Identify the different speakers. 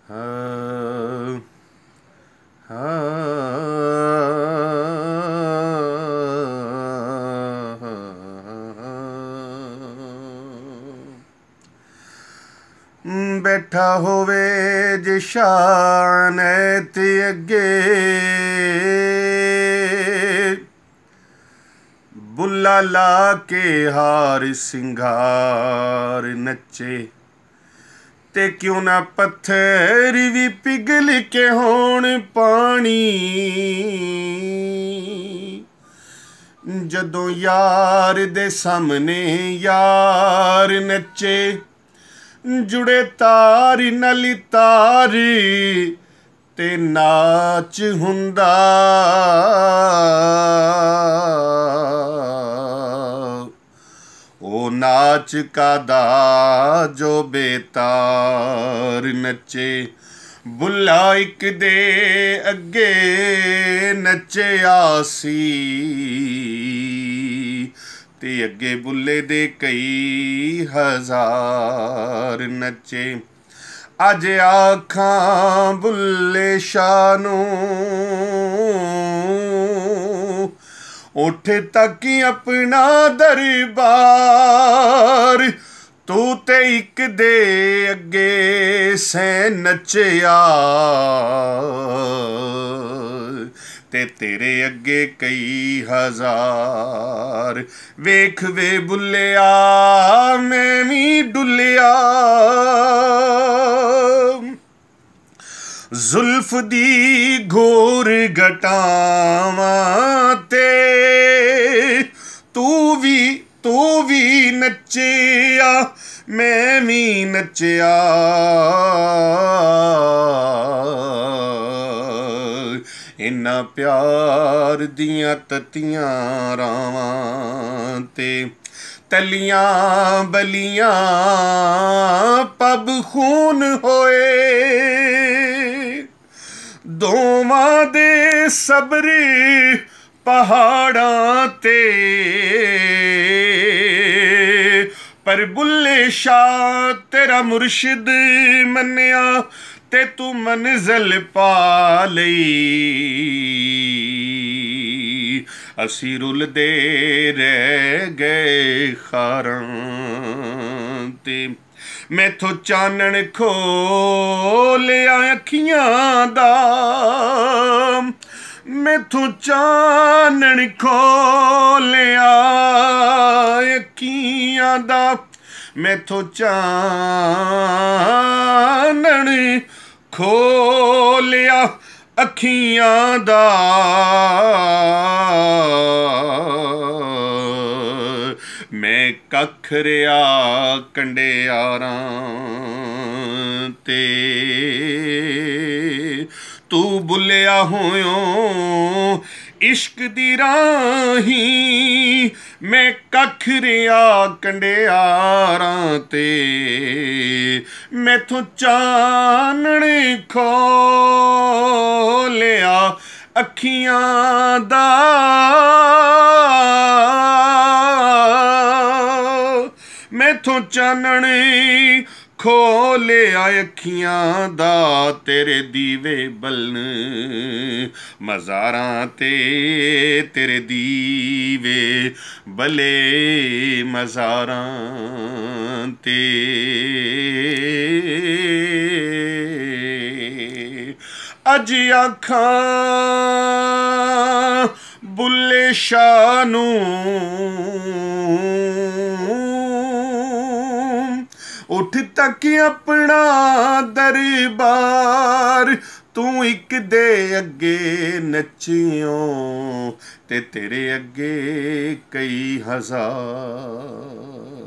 Speaker 1: हाँ हाँ बैठा होवे जे शान ते अगे बुला ला के हार सिंगार नचे ते क्यों ना पत्थर भी पिघल के होण पानी जदों यार दे सामने यार नचे जुड़े तार नाल तार ते नाच हुंदा ओ नाच कादा जो बेतार नचे बुला इक दे अगे नचे आसी ते अगे बुले दे कई हजार नचे अज आखां बुले शाह नूं उठ तक अपना दरबार तू ते इक दे अगे सै नचया ते तेरे अगे कई हजार वेख वे बुलिया मैं भी डुलिया जुल्फ दी घोर घटावां ते तू भी नचिया मैं भी नचिया इन्ना प्यार दियां ततियां रावां ते तलियां बलियां पब खून होए दोवां दे सबरी पहाड़ां ते पर बुले शाह तेरा मुर्शिद मन्निया ते तू मंजिल पा लई असी रुलदे रह गए खारां ते मैथों चानण खोलिया अखियां दा मैथों चानण खोलिया अखियां दा मैथों चानण खोलिया अखियां दा मैं कख रिया कंडियारां ते तू बुलिया होयो इश्क दी राही मैं कख रिया कंडियारां ते मैथों चानण खोलिया अखियां दा मैथों चानण खोलिया अखियां दा तेरे दीवे बलन मज़ारां ते तेरे दीवे बले मज़ारां ते अज आखां बुले शाह नूं उठ तक अपना दरबार तू इक दे अगे नचियों ते तेरे अगे कई हजार।